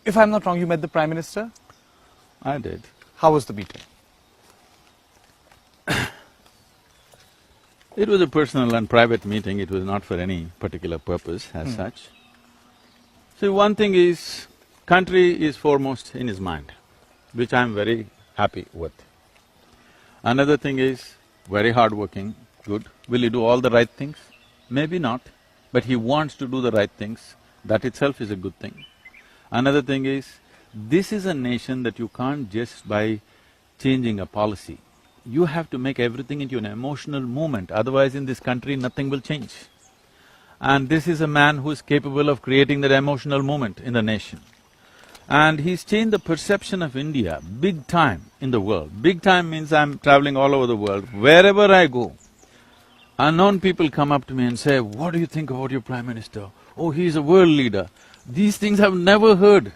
If I'm not wrong, you met the Prime Minister? I did. How was the meeting? It was a personal and private meeting, it was not for any particular purpose as such. See, one thing is, country is foremost in his mind, which I'm very happy with. Another thing is, very hardworking, good. Will he do all the right things? Maybe not, but he wants to do the right things, that itself is a good thing. Another thing is, this is a nation that you can't just by changing a policy. You have to make everything into an emotional movement, otherwise in this country nothing will change. And this is a man who is capable of creating that emotional movement in the nation. And he's changed the perception of India big time in the world. Big time means I'm traveling all over the world. Wherever I go, unknown people come up to me and say, "What do you think about your Prime Minister? Oh, he's a world leader." These things I've never heard.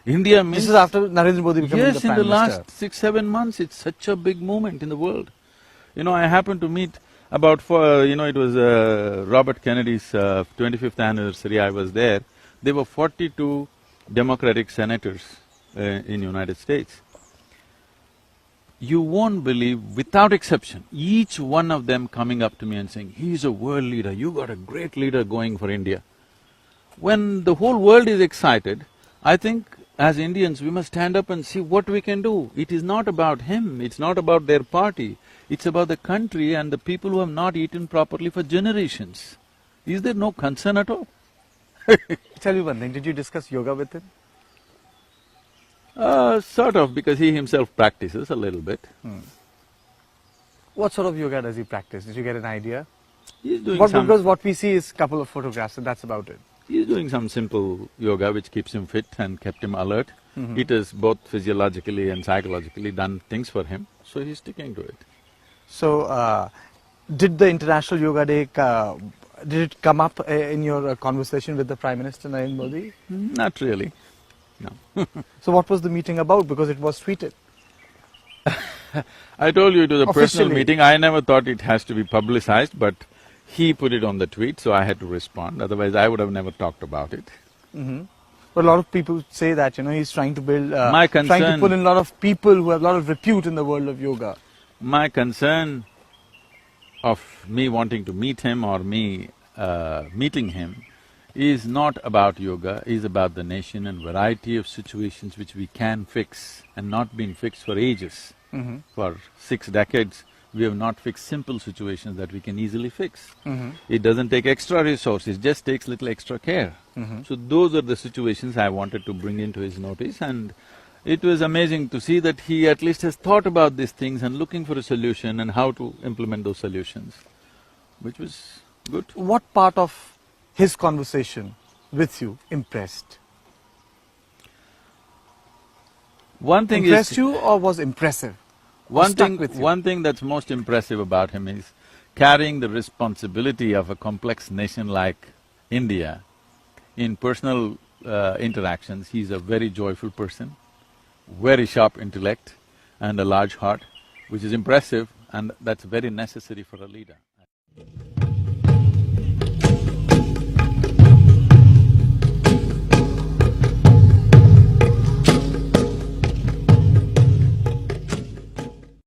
India means… This is after Narendra Modi becoming the Yes, Prime in the Minister. last 6-7 months, it's such a big movement in the world. You know, I happened to meet about… it was Robert Kennedy's 25th anniversary, I was there. There were 42 Democratic senators in United States. You won't believe, without exception, each one of them coming up to me and saying, "He's a world leader, you got a great leader going for India." When the whole world is excited, I think as Indians we must stand up and see what we can do. It is not about him, it's not about their party, it's about the country and the people who have not eaten properly for generations. Is there no concern at all? Tell me one thing, did you discuss yoga with him? Sort of, because he himself practices a little bit. What sort of yoga does he practice? Did you get an idea? He's doing Because what we see is a couple of photographs and that's about it. He's doing some simple yoga which keeps him fit and kept him alert. It has both physiologically and psychologically done things for him, so he's sticking to it. So, did the International Yoga Day, did it come up in your conversation with the Prime Minister Narendra Modi? Not really, no. So what was the meeting about? Because it was tweeted. I told you it was a personal Officially. meeting, I never thought it has to be publicized, but he put it on the tweet, so I had to respond, otherwise I would have never talked about it. But a lot of people say that, he's trying to build… My trying to concern… pull in a lot of people who have a lot of repute in the world of yoga. My concern of me wanting to meet him or me meeting him is not about yoga, is about the nation and variety of situations which we can fix and not been fixed for ages. For 6 decades, we have not fixed simple situations that we can easily fix. It doesn't take extra resources, just takes little extra care. So those are the situations I wanted to bring into his notice, and it was amazing to see that he at least has thought about these things and looking for a solution and how to implement those solutions, which was good. What part of his conversation with you impressed? One thing Impressed is… you or was impressive? With you? One thing that's most impressive about him is carrying the responsibility of a complex nation like India. In personal interactions, he's a very joyful person, very sharp intellect and a large heart, which is impressive, and that's very necessary for a leader.